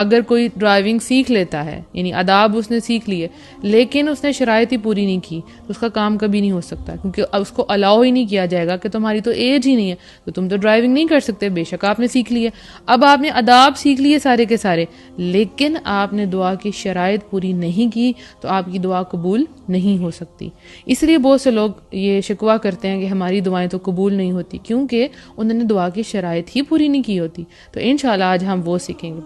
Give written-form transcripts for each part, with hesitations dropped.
اگر کوئی ڈرائیونگ سیکھ لیتا ہے، یعنی آداب اس نے سیکھ لیے، لیکن اس نے شرائط ہی پوری نہیں کی، تو اس کا کام کبھی نہیں ہو سکتا، کیونکہ اس کو الاؤ ہی نہیں کیا جائے گا کہ تمہاری تو ایج ہی نہیں ہے تو تم تو ڈرائیونگ نہیں کر سکتے۔ بے شک آپ نے سیکھ لیے، اب آپ نے آداب سیکھ لیے سارے کے سارے، لیکن آپ نے دعا کی شرائط پوری نہیں کی تو آپ کی دعا قبول نہیں ہو سکتی۔ اس لیے بہت سے لوگ یہ شکوہ کرتے ہیں کہ ہماری دعائیں تو قبول نہیں ہوتی، کیونکہ انہوں نے دعا کی شرائط ہی پوری نہیں کی ہوتی۔ تو انشاءاللہ آج ہم وہ سیکھیں گے۔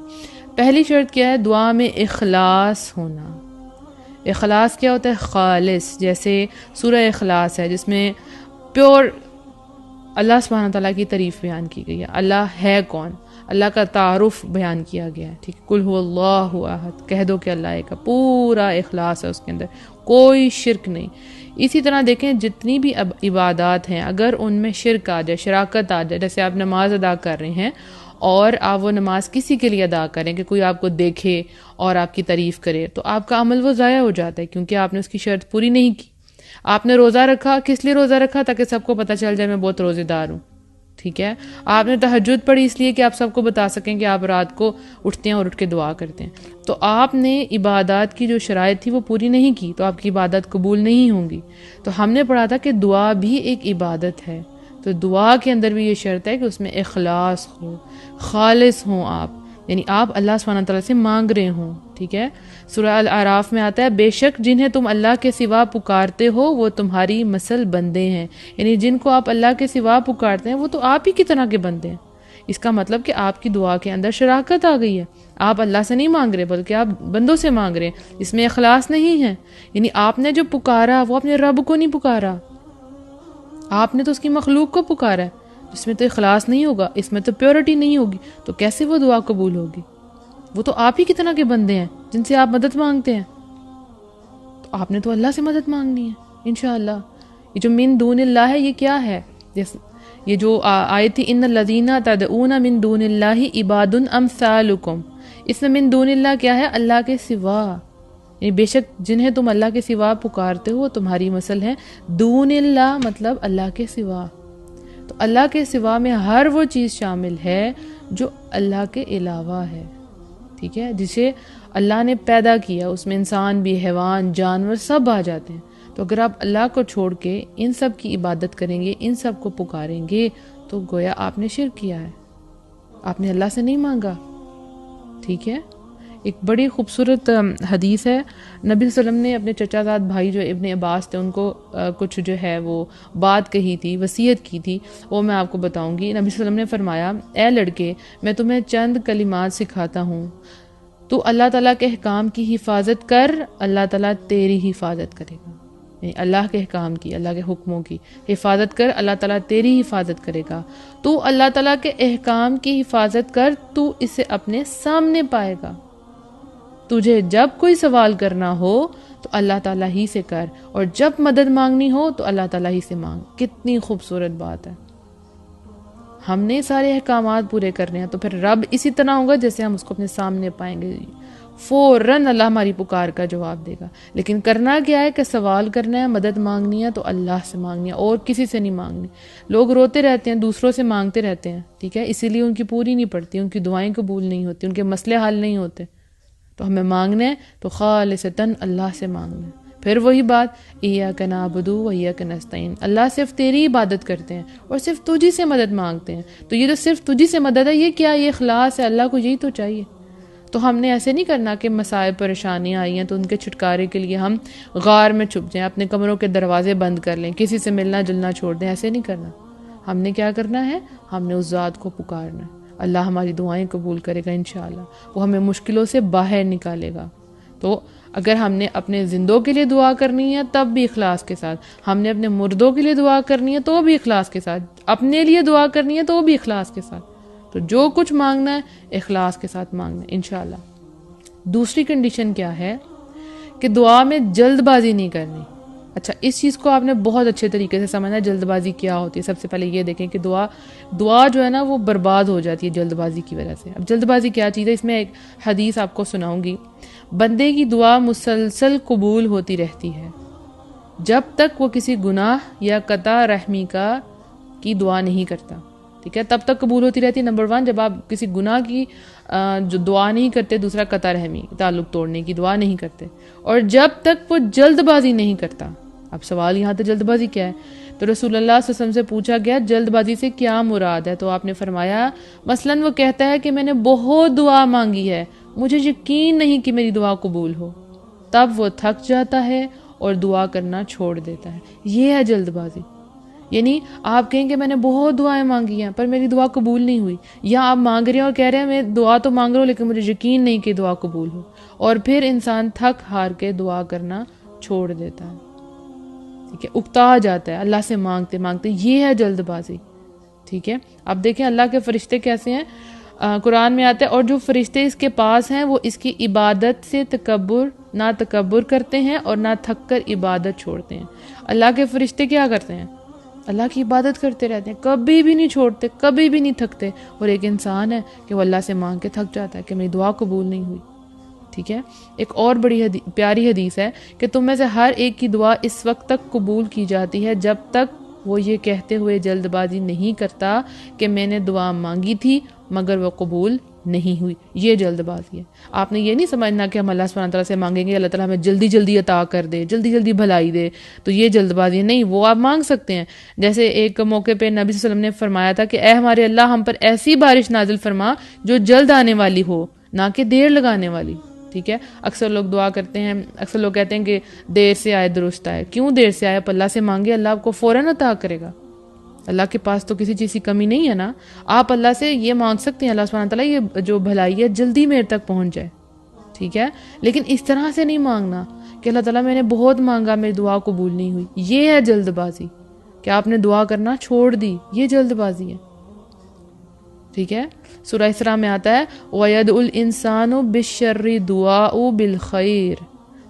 پہلی شرط کیا ہے؟ دعا میں اخلاص ہونا۔ اخلاص کیا ہوتا ہے؟ خالص، جیسے سورہ اخلاص ہے جس میں پیور اللہ سبحانہ تعالیٰ کی تعریف بیان کی گئی ہے، اللہ ہے کون، اللہ کا تعارف بیان کیا گیا ہے، ٹھیک، قل هو اللہ احد، کہہ دو کہ اللہ ایک ہے، پورا اخلاص ہے اس کے اندر، کوئی شرک نہیں۔ اسی طرح دیکھیں جتنی بھی عبادات ہیں اگر ان میں شرک آ جائے، شراکت آ جائے، جیسے آپ نماز ادا کر رہے ہیں اور آپ وہ نماز کسی کے لیے ادا کریں کہ کوئی آپ کو دیکھے اور آپ کی تعریف کرے، تو آپ کا عمل وہ ضائع ہو جاتا ہے، کیونکہ آپ نے اس کی شرط پوری نہیں کی۔ آپ نے روزہ رکھا، کس لیے روزہ رکھا؟ تاکہ سب کو پتہ چل جائے میں بہت روزے دار ہوں، ٹھیک ہے۔ آپ نے تہجد پڑھی اس لیے کہ آپ سب کو بتا سکیں کہ آپ رات کو اٹھتے ہیں اور اٹھ کے دعا کرتے ہیں، تو آپ نے عبادات کی جو شرائط تھی وہ پوری نہیں کی، تو آپ کی عبادت قبول نہیں ہوں گی۔ تو ہم نے پڑھا تھا کہ دعا بھی ایک عبادت ہے، تو دعا کے اندر بھی یہ شرط ہے کہ اس میں اخلاص ہو، خالص ہوں آپ، یعنی آپ اللہ سبحانہ تعالیٰ سے مانگ رہے ہوں، ٹھیک ہے۔ سورہ الاعراف میں آتا ہے بے شک جنہیں تم اللہ کے سوا پکارتے ہو وہ تمہاری مثل بندے ہیں، یعنی جن کو آپ اللہ کے سوا پکارتے ہیں وہ تو آپ ہی کی طرح کے بندے ہیں۔ اس کا مطلب کہ آپ کی دعا کے اندر شراکت آ گئی ہے، آپ اللہ سے نہیں مانگ رہے بلکہ آپ بندوں سے مانگ رہے ہیں، اس میں اخلاص نہیں ہے، یعنی آپ نے جو پکارا وہ اپنے رب کو نہیں پکارا، آپ نے تو اس کی مخلوق کو پکارا ہے، اس میں تو اخلاص نہیں ہوگا، اس میں تو پیورٹی نہیں ہوگی، تو کیسے وہ دعا قبول ہوگی؟ وہ تو آپ ہی کی طرح کے بندے ہیں جن سے آپ مدد مانگتے ہیں، تو آپ نے تو اللہ سے مدد مانگنی ہے انشاءاللہ۔ یہ جو من دون اللہ ہے یہ کیا ہے؟ یہ جو آیت تھی ان الذین تدعون من دون اللہ عباد امثالکم، اس میں من دون اللہ کیا ہے؟ اللہ کے سوا، یعنی بے شک جنہیں تم اللہ کے سوا پکارتے ہو تمہاری مثل ہے، دون اللہ مطلب اللہ کے سوا، تو اللہ کے سوا میں ہر وہ چیز شامل ہے جو اللہ کے علاوہ ہے، ٹھیک ہے، جسے اللہ نے پیدا کیا، اس میں انسان بھی، حیوان، جانور سب آ جاتے ہیں۔ تو اگر آپ اللہ کو چھوڑ کے ان سب کی عبادت کریں گے، ان سب کو پکاریں گے، تو گویا آپ نے شرک کیا ہے، آپ نے اللہ سے نہیں مانگا، ٹھیک ہے۔ ایک بڑی خوبصورت حدیث ہے، نبی صلی اللہ علیہ وسلم نے اپنے چچا زاد بھائی جو ابن عباس تھے ان کو کچھ جو ہے وہ بات کہی تھی، وصیت کی تھی، وہ میں آپ کو بتاؤں گی۔ نبی صلی اللہ علیہ وسلم نے فرمایا اے لڑکے میں تمہیں چند کلمات سکھاتا ہوں، تو اللہ تعالیٰ کے احکام کی حفاظت کر، اللہ تعالیٰ تیری حفاظت کرے گا، یعنی اللہ کے احکام کی، اللہ کے حکموں کی حفاظت کر، اللہ تعالیٰ تیری حفاظت کرے گا۔ تو اللہ تعالیٰ کے احکام کی حفاظت کر، تو اسے اپنے سامنے پائے گا، تجھے جب کوئی سوال کرنا ہو تو اللہ تعالیٰ ہی سے کر، اور جب مدد مانگنی ہو تو اللہ تعالیٰ ہی سے مانگ۔ کتنی خوبصورت بات ہے، ہم نے سارے احکامات پورے کرنے ہیں تو پھر رب اسی طرح ہوگا جیسے ہم اس کو اپنے سامنے پائیں گے، فوراً اللہ ہماری پکار کا جواب دے گا۔ لیکن کرنا کیا ہے کہ سوال کرنا ہے، مدد مانگنی ہے تو اللہ سے مانگنی ہے، اور کسی سے نہیں مانگنی۔ لوگ روتے رہتے ہیں، دوسروں سے مانگتے رہتے ہیں، ٹھیک ہے، اسی لیے ان کی پوری نہیں پڑتی، ان کی دعائیں قبول نہیں ہوتی، ان کے مسئلے حل نہیں ہوتے۔ تو ہمیں مانگنا ہے تو خالصتاً اللہ سے مانگنا ہے۔ پھر وہی بات ایاک نعبد و ایاک نستعین، اللہ صرف تیری عبادت کرتے ہیں اور صرف تجھی سے مدد مانگتے ہیں۔ تو یہ جو صرف تجھی سے مدد ہے یہ کیا؟ یہ اخلاص ہے، اللہ کو یہی تو چاہیے۔ تو ہم نے ایسے نہیں کرنا کہ مسائل پریشانیاں آئی ہیں تو ان کے چھٹکارے کے لیے ہم غار میں چھپ جائیں، اپنے کمروں کے دروازے بند کر لیں، کسی سے ملنا جلنا چھوڑ دیں، ایسے نہیں کرنا۔ ہم نے کیا کرنا ہے؟ ہم نے اس ذات کو پکارنا ہے، اللہ ہماری دعائیں قبول کرے گا انشاءاللہ، وہ ہمیں مشکلوں سے باہر نکالے گا۔ تو اگر ہم نے اپنے زندوں کے لیے دعا کرنی ہے تب بھی اخلاص کے ساتھ، ہم نے اپنے مردوں کے لیے دعا کرنی ہے تو بھی اخلاص کے ساتھ، اپنے لیے دعا کرنی ہے تو بھی اخلاص کے ساتھ، تو جو کچھ مانگنا ہے اخلاص کے ساتھ مانگنا ہے انشاءاللہ۔ دوسری کنڈیشن کیا ہے کہ دعا میں جلد بازی نہیں کرنی۔ اچھا، اس چیز کو آپ نے بہت اچھے طریقے سے سمجھنا ہے، جلد بازی کیا ہوتی ہے۔ سب سے پہلے یہ دیکھیں کہ دعا جو ہے نا وہ برباد ہو جاتی ہے جلد بازی کی وجہ سے۔ اب جلد بازی کیا چیز ہے؟ اس میں ایک حدیث آپ کو سناؤں گی۔ بندے کی دعا مسلسل قبول ہوتی رہتی ہے جب تک وہ کسی گناہ یا قطع رحمی کی دعا نہیں کرتا، ٹھیک ہے، تب تک قبول ہوتی رہتی ہے۔ نمبر 1، جب آپ کسی گناہ کی جو دعا نہیں کرتے، دوسرا قطع رحمی، تعلق توڑنے کی دعا نہیں کرتے، اور جب تک وہ جلد بازی نہیں کرتا. اب سوال یہاں تو جلد بازی کیا ہے؟ تو رسول اللہ صلی اللہ علیہ وسلم سے پوچھا گیا جلد بازی سے کیا مراد ہے، تو آپ نے فرمایا مثلاً وہ کہتا ہے کہ میں نے بہت دعا مانگی ہے، مجھے یقین نہیں کہ میری دعا قبول ہو، تب وہ تھک جاتا ہے اور دعا کرنا چھوڑ دیتا ہے. یہ ہے جلد بازی. یعنی آپ کہیں کہ میں نے بہت دعائیں مانگی ہیں پر میری دعا قبول نہیں ہوئی، یا آپ مانگ رہے ہیں اور کہہ رہے ہیں میں دعا تو مانگ رہا ہوں لیکن مجھے یقین نہیں کہ دعا قبول ہو، اور پھر انسان تھک ہار کے دعا کرنا چھوڑ دیتا ہے. ٹھیک ہے، اکتا جاتا ہے اللہ سے مانگتے مانگتے. یہ ہے جلد بازی. ٹھیک ہے، اب دیکھیں اللہ کے فرشتے کیسے ہیں. قرآن میں آتا ہے اور جو فرشتے اس کے پاس ہیں وہ اس کی عبادت سے نہ تکبر کرتے ہیں اور نہ تھک کر عبادت چھوڑتے ہیں. اللہ کے فرشتے کیا کرتے ہیں؟ اللہ کی عبادت کرتے رہتے ہیں، کبھی بھی نہیں چھوڑتے، کبھی بھی نہیں تھکتے. اور ایک انسان ہے کہ وہ اللہ سے مانگ کے تھک جاتا ہے کہ میری دعا قبول نہیں ہوئی. ٹھیک ہے، ایک اور بڑی پیاری حدیث ہے کہ تم میں سے ہر ایک کی دعا اس وقت تک قبول کی جاتی ہے جب تک وہ یہ کہتے ہوئے جلد بازی نہیں کرتا کہ میں نے دعا مانگی تھی مگر وہ قبول نہیں ہوئی. یہ جلد بازی ہے. آپ نے یہ نہیں سمجھنا کہ ہم اللہ سبحانہ تعالیٰ سے مانگیں گے اللہ تعالیٰ ہمیں جلدی جلدی عطا کر دے، جلدی جلدی بھلائی دے، تو یہ جلد بازی ہے. نہیں، وہ آپ مانگ سکتے ہیں. جیسے ایک موقع پہ نبی صلی اللہ علیہ وسلم نے فرمایا تھا کہ اے ہمارے اللہ ہم پر ایسی بارش نازل فرما جو جلد آنے والی ہو نہ کہ دیر لگانے والی. ٹھیک ہے، اکثر لوگ دعا کرتے ہیں، اکثر لوگ کہتے ہیں کہ دیر سے آئے درست آئے. کیوں دیر سے آئے؟ آپ اللہ سے مانگے، اللہ آپ کو فوراً عطا کرے گا. اللہ کے پاس تو کسی چیز کی کمی نہیں ہے نا. آپ اللہ سے یہ مانگ سکتے ہیں اللہ سبحانہ تعالیٰ یہ جو بھلائی ہے جلدی میرے تک پہنچ جائے. ٹھیک ہے، لیکن اس طرح سے نہیں مانگنا کہ اللہ تعالیٰ میں نے بہت مانگا میری دعا قبول نہیں ہوئی. یہ ہے جلد بازی کہ آپ نے دعا کرنا چھوڑ دی. یہ جلد بازی ہے. ٹھیک ہے، سورہ اسراء میں آتا ہے وَيَدْعُ الْإِنسَانُ بِالشَّرِّ دُعَاءُ بِالْخَيْرِ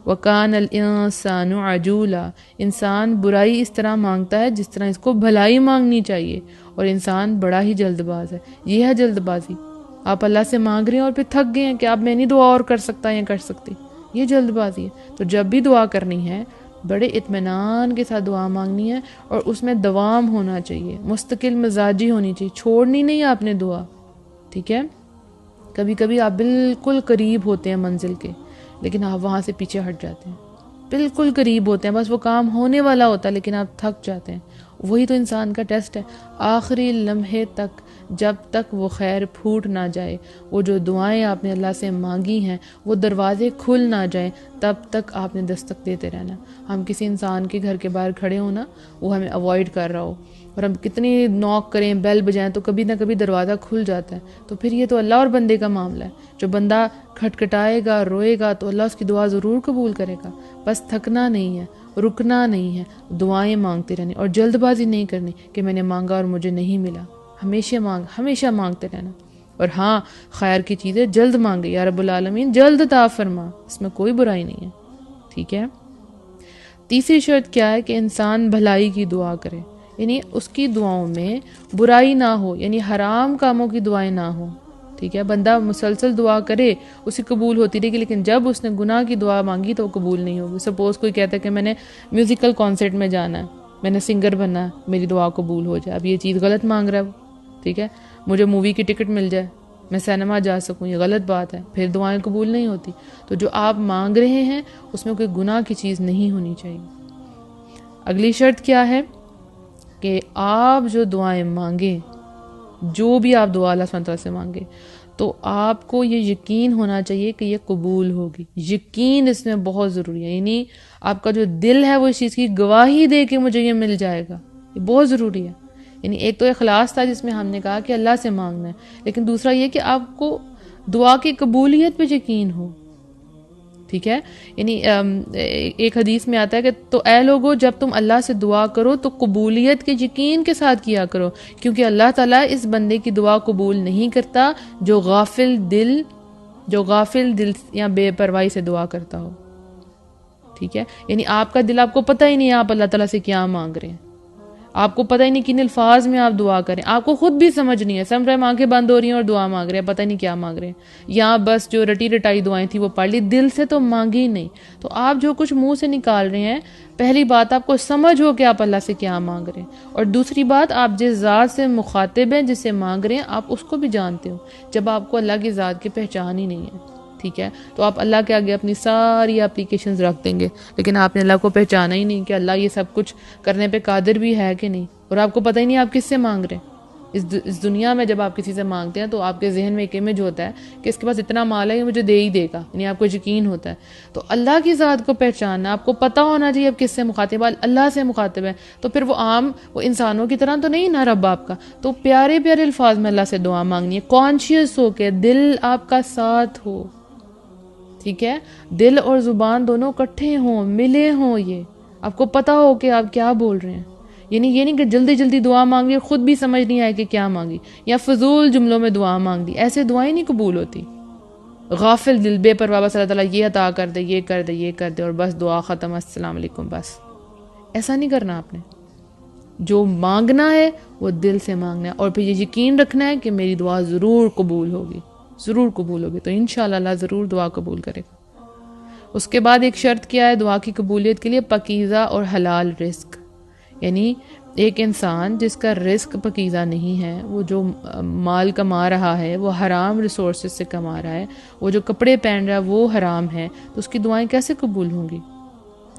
وَكَانَ الْإِنسَانُ عَجُولًا. انسان برائی اس طرح مانگتا ہے جس طرح اس کو بھلائی مانگنی چاہیے، اور انسان بڑا ہی جلد باز ہے. یہ ہے جلد بازی. آپ اللہ سے مانگ رہے ہیں اور پھر تھک گئے ہیں کہ اب میں نہیں دعا اور کر سکتا یا کر سکتی. یہ جلد بازی ہے. تو جب بھی دعا کرنی ہے بڑے اطمینان کے ساتھ دعا مانگنی ہے، اور اس میں دوام ہونا چاہیے، مستقل مزاجی ہونی چاہیے، چھوڑنی نہیں آپ نے دعا. ٹھیک ہے، کبھی کبھی آپ بالکل قریب ہوتے ہیں منزل کے لیکن آپ وہاں سے پیچھے ہٹ جاتے ہیں. بالکل قریب ہوتے ہیں، بس وہ کام ہونے والا ہوتا ہے لیکن آپ تھک جاتے ہیں. وہی تو انسان کا ٹیسٹ ہے. آخری لمحے تک جب تک وہ خیر پھوٹ نہ جائے، وہ جو دعائیں آپ نے اللہ سے مانگی ہیں وہ دروازے کھل نہ جائیں، تب تک آپ نے دستک دیتے رہنا. ہم کسی انسان کے گھر کے باہر کھڑے ہوں نا، وہ ہمیں اوائڈ کر رہا ہو اور ہم کتنی نوک کریں، بیل بجائیں تو کبھی نہ کبھی دروازہ کھل جاتا ہے. تو پھر یہ تو اللہ اور بندے کا معاملہ ہے. جو بندہ کھٹکھٹائے گا، روئے گا تو اللہ اس کی دعا ضرور قبول کرے گا. بس تھکنا نہیں ہے، رکنا نہیں ہے، دعائیں مانگتے رہنے اور جلد بازی نہیں کرنی کہ میں نے مانگا اور مجھے نہیں ملا. ہمیشہ مانگتے رہنا. اور ہاں، خیر کی چیزیں جلد مانگے، یا رب العالمین جلد عطا فرما، اس میں کوئی برائی نہیں ہے. ٹھیک ہے، تیسری شرط کیا ہے کہ انسان بھلائی کی دعا کرے، یعنی اس کی دعاؤں میں برائی نہ ہو، یعنی حرام کاموں کی دعائیں نہ ہوں. ٹھیک ہے، بندہ مسلسل دعا کرے اسے قبول ہوتی رہے گی، لیکن جب اس نے گناہ کی دعا مانگی تو وہ قبول نہیں ہوگی. سپوز کوئی کہتا ہے کہ میں نے میوزیکل کانسرٹ میں جانا ہے، میں نے سنگر بننا ہے، میری دعا قبول ہو جائے. اب یہ چیز غلط مانگ رہا ہے وہ. ٹھیک ہے، مجھے مووی کی ٹکٹ مل جائے، میں سینما جا سکوں، یہ غلط بات ہے، پھر دعائیں قبول نہیں ہوتی. تو جو آپ مانگ رہے ہیں اس میں کوئی گناہ کی چیز نہیں ہونی چاہیے. اگلی شرط کیا ہے کہ آپ جو دعائیں مانگیں، جو بھی آپ دعا اللہ سبحانہ تعالیٰ سے مانگیں، تو آپ کو یہ یقین ہونا چاہیے کہ یہ قبول ہوگی. یقین اس میں بہت ضروری ہے. یعنی آپ کا جو دل ہے وہ اس چیز کی گواہی دے کہ مجھے یہ مل جائے گا. یہ بہت ضروری ہے. یعنی ایک تو اخلاص تھا جس میں ہم نے کہا کہ اللہ سے مانگنا ہے، لیکن دوسرا یہ کہ آپ کو دعا کی قبولیت پہ یقین ہو. ٹھیک ہے، یعنی ایک حدیث میں آتا ہے کہ تو اے لوگو جب تم اللہ سے دعا کرو تو قبولیت کے یقین کے ساتھ کیا کرو، کیونکہ اللہ تعالیٰ اس بندے کی دعا قبول نہیں کرتا جو غافل دل یا بے پرواہی سے دعا کرتا ہو. ٹھیک ہے، یعنی آپ کا دل آپ کو پتہ ہی نہیں ہے آپ اللہ تعالیٰ سے کیا مانگ رہے ہیں. آپ کو پتہ ہی نہیں کن الفاظ میں آپ دعا کریں، آپ کو خود بھی سمجھ نہیں ہے، سم ٹائم آنکھیں بند ہو رہی ہیں اور دعا مانگ رہے ہیں، پتہ نہیں کیا مانگ رہے ہیں، یا بس جو رٹی رٹائی دعائیں تھیں وہ پڑھ لی، دل سے تو مانگی ہی نہیں۔ تو آپ جو کچھ منہ سے نکال رہے ہیں، پہلی بات آپ کو سمجھ ہو کہ آپ اللہ سے کیا مانگ رہے ہیں، اور دوسری بات آپ جس ذات سے مخاطب ہیں، جس سے مانگ رہے ہیں، آپ اس کو بھی جانتے ہو۔ جب آپ کو اللہ کی ذات کی پہچان ہی نہیں ہے، ٹھیک ہے، تو آپ اللہ کے آگے اپنی ساری اپلیکیشنز رکھ دیں گے، لیکن آپ نے اللہ کو پہچانا ہی نہیں کہ اللہ یہ سب کچھ کرنے پہ قادر بھی ہے کہ نہیں، اور آپ کو پتہ ہی نہیں آپ کس سے مانگ رہے ہیں۔ اس دنیا میں جب آپ کسی سے مانگتے ہیں تو آپ کے ذہن میں ایک امیج ہوتا ہے کہ اس کے پاس اتنا مال ہے یہ مجھے دے ہی دے گا، یعنی آپ کو یقین ہوتا ہے۔ تو اللہ کی ذات کو پہچاننا، آپ کو پتہ ہونا چاہیے آپ کس سے مخاطب، اللہ سے مخاطب ہے، تو پھر وہ انسانوں کی طرح تو نہیں نا رب آپ کا، تو پیارے پیارے الفاظ میں اللہ سے دعا مانگنی ہے، کانشیس ہو کے، دل آپ کا ساتھ ہو، ٹھیک ہے، دل اور زبان دونوں کٹھے ہوں، ملے ہوں، یہ آپ کو پتہ ہو کہ آپ کیا بول رہے ہیں، یعنی یہ نہیں کہ جلدی جلدی دعا مانگی خود بھی سمجھ نہیں آئے کہ کیا مانگی، یا فضول جملوں میں دعا مانگ دی، ایسے دعائیں نہیں قبول ہوتی۔ غافل دل، بے پرواہ، بس اللہ تعالیٰ یہ عطا کر دے، یہ کر دے، یہ کر دے، اور بس دعا ختم، السلام علیکم، بس ایسا نہیں کرنا آپ نے۔ جو مانگنا ہے وہ دل سے مانگنا ہے، اور پھر یہ یقین رکھنا ہے کہ میری دعا ضرور قبول ہوگی، ضرور قبول ہوگی، تو انشاءاللہ اللہ ضرور دعا قبول کرے گا۔ اس کے بعد ایک شرط کیا ہے دعا کی قبولیت کے لیے؟ پاکیزہ اور حلال رزق، یعنی ایک انسان جس کا رزق پاکیزہ نہیں ہے، وہ جو مال کما رہا ہے وہ حرام ریسورسز سے کما رہا ہے، وہ جو کپڑے پہن رہا ہے وہ حرام ہے، تو اس کی دعائیں کیسے قبول ہوں گی؟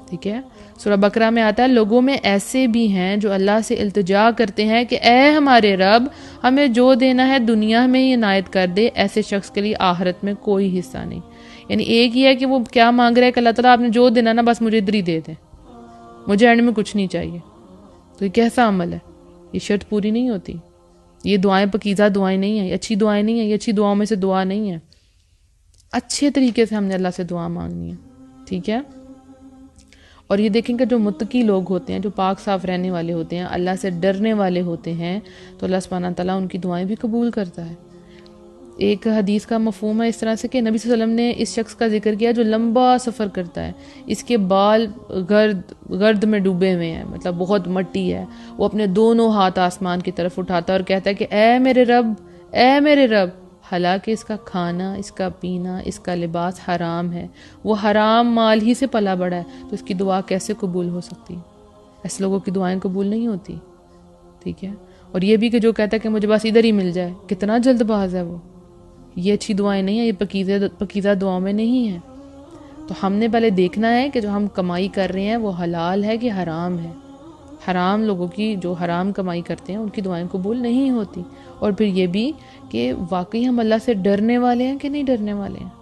ٹھیک ہے، سورہ بقرہ میں آتا ہے لوگوں میں ایسے بھی ہیں جو اللہ سے التجا کرتے ہیں کہ اے ہمارے رب ہمیں جو دینا ہے دنیا میں ہی عنایت کر دے، ایسے شخص کے لیے آخرت میں کوئی حصہ نہیں۔ یعنی ایک ہی ہے کہ وہ کیا مانگ رہا ہے کہ اللہ تعالیٰ آپ نے جو دینا نا بس مجھے ادھر ہی دے دیں، مجھے اینڈ میں کچھ نہیں چاہیے۔ تو یہ کیسا عمل ہے؟ یہ شرط پوری نہیں ہوتی، یہ دعائیں پاکیزہ دعائیں نہیں ہیں، یہ اچھی دعائیں نہیں ہیں، یہ اچھی دعاؤں میں سے دعا نہیں ہے۔ اچھے طریقے سے ہم نے اللہ سے دعا مانگنی ہے، ٹھیک ہے۔ اور یہ دیکھیں کہ جو متقی لوگ ہوتے ہیں، جو پاک صاف رہنے والے ہوتے ہیں، اللہ سے ڈرنے والے ہوتے ہیں، تو اللہ سبحانہ تعالیٰ ان کی دعائیں بھی قبول کرتا ہے۔ ایک حدیث کا مفہوم ہے اس طرح سے کہ نبی صلی اللہ علیہ وسلم نے اس شخص کا ذکر کیا جو لمبا سفر کرتا ہے، اس کے بال گرد میں ڈوبے ہوئے ہیں، مطلب بہت مٹی ہے، وہ اپنے دونوں ہاتھ آسمان کی طرف اٹھاتا ہے اور کہتا ہے کہ اے میرے رب، اے میرے رب، حالانکہ اس کا کھانا، اس کا پینا، اس کا لباس حرام ہے، وہ حرام مال ہی سے پلا بڑا ہے، تو اس کی دعا کیسے قبول ہو سکتی؟ ایسے لوگوں کی دعائیں قبول نہیں ہوتی، ٹھیک ہے۔ اور یہ بھی کہ جو کہتا ہے کہ مجھے بس ادھر ہی مل جائے، کتنا جلد باز ہے وہ، یہ اچھی دعائیں نہیں ہیں، یہ پاکیزہ دعاؤں میں نہیں ہیں۔ تو ہم نے پہلے دیکھنا ہے کہ جو ہم کمائی کر رہے ہیں وہ حلال ہے کہ حرام ہے۔ حرام لوگوں کی، جو حرام کمائی کرتے ہیں ان کی دعائیں قبول نہیں ہوتی۔ اور پھر یہ بھی کہ واقعی ہم اللہ سے ڈرنے والے ہیں کہ نہیں ڈرنے والے ہیں۔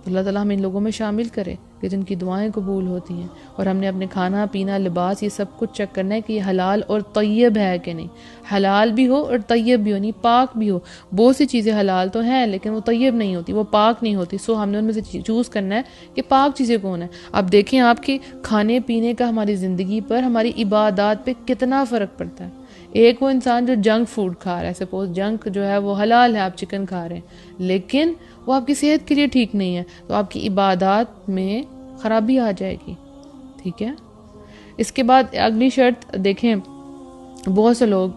اللہ تعالیٰ ہم ان لوگوں میں شامل کرے کہ جن کی دعائیں قبول ہوتی ہیں، اور ہم نے اپنے کھانا پینا لباس یہ سب کچھ چیک کرنا ہے کہ یہ حلال اور طیب ہے کہ نہیں، حلال بھی ہو اور طیب بھی ہو، نہیں پاک بھی ہو۔ بہت سی چیزیں حلال تو ہیں لیکن وہ طیب نہیں ہوتی، وہ پاک نہیں ہوتی، سو ہم نے ان میں سے چوز کرنا ہے کہ پاک چیزیں کون ہیں۔ اب دیکھیں آپ کے کھانے پینے کا ہماری زندگی پر، ہماری عبادات پہ کتنا فرق پڑتا ہے۔ ایک وہ انسان جو جنک فوڈ کھا رہا ہے، سپوز جنک جو ہے وہ حلال ہے، آپ چکن کھا رہے ہیں لیکن وہ آپ کی صحت کے لیے ٹھیک نہیں ہے، تو آپ کی عبادات میں خرابی آ جائے گی، ٹھیک ہے۔ اس کے بعد اگلی شرط دیکھیں، بہت سے لوگ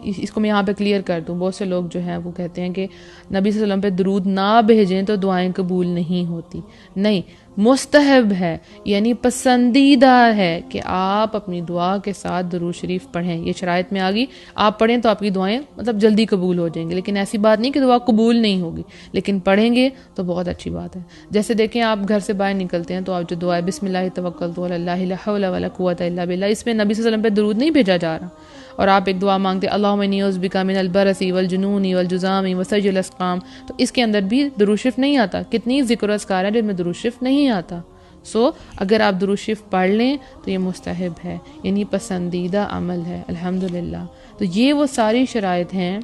اس کو میں یہاں پہ کلیئر کر دوں، بہت سے لوگ جو ہیں وہ کہتے ہیں کہ نبی صلی اللہ علیہ وسلم پہ درود نہ بھیجیں تو دعائیں قبول نہیں ہوتی۔ نہیں، مستحب ہے، یعنی پسندیدہ ہے کہ آپ اپنی دعا کے ساتھ درود شریف پڑھیں، یہ شرائط میں آ گئی، آپ پڑھیں تو آپ کی دعائیں مطلب جلدی قبول ہو جائیں گی، لیکن ایسی بات نہیں کہ دعا قبول نہیں ہوگی، لیکن پڑھیں گے تو بہت اچھی بات ہے۔ جیسے دیکھیں آپ گھر سے باہر نکلتے ہیں تو آپ جو دعا ہے بسم اللہ توکلت علی اللہ لا حول ولا قوت الا باللہ، اس میں نبی صلی اللہ علیہ وسلم پہ درود نہیں بھیجا جا رہا، اور آپ ایک دعا مانگتے اللہم انی اعوذ بک من البرص والجنون والجذام وسیء الاسقام، تو اس کے اندر بھی درود شریف نہیں آتا۔ کتنی ذکر و اذکار ہے جن میں درود شریف نہیں آتا۔ اگر آپ درود شریف پڑھ لیں تو یہ مستحب ہے، یعنی پسندیدہ عمل ہے، الحمدللہ۔ تو یہ وہ ساری شرائط ہیں،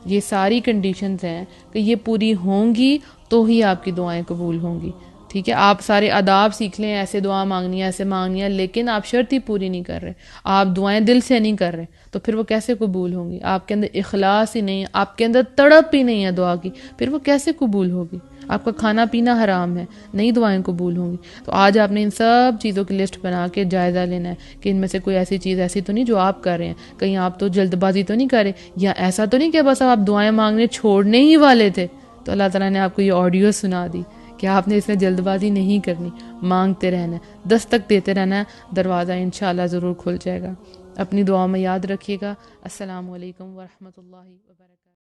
یہ ساری کنڈیشنز ہیں کہ یہ پوری ہوں گی تو ہی آپ کی دعائیں قبول ہوں گی، ٹھیک ہے۔ آپ سارے آداب سیکھ لیں، ایسے دعا مانگنی ہے، ایسے مانگنی ہے، لیکن آپ شرط ہی پوری نہیں کر رہے، آپ دعائیں دل سے نہیں کر رہے، تو پھر وہ کیسے قبول ہوں گی؟ آپ کے اندر اخلاص ہی نہیں ہے، آپ کے اندر تڑپ ہی نہیں ہے دعا کی، پھر وہ کیسے قبول ہوگی؟ آپ کا کھانا پینا حرام ہے، نہیں دعائیں قبول ہوں گی. تو آج آپ نے ان سب چیزوں کی لسٹ بنا کے جائزہ لینا ہے کہ ان میں سے کوئی ایسی چیز ایسی تو نہیں جو آپ کر رہے ہیں، کہیں آپ تو جلد بازی تو نہیں کر رہے، یا ایسا تو نہیں کہ بس آپ دعائیں مانگنے چھوڑنے ہی والے تھے تو اللہ تعالیٰ نے آپ کو یہ آڈیو سنا دی کہ آپ نے اس میں جلد بازی نہیں کرنی، مانگتے رہنا ہے، دستک دیتے رہنا ہے، دروازہ انشاءاللہ ضرور کھل جائے گا. اپنی دعا میں یاد رکھیے گا. السلام علیکم ورحمۃ اللہ وبرکاتہ.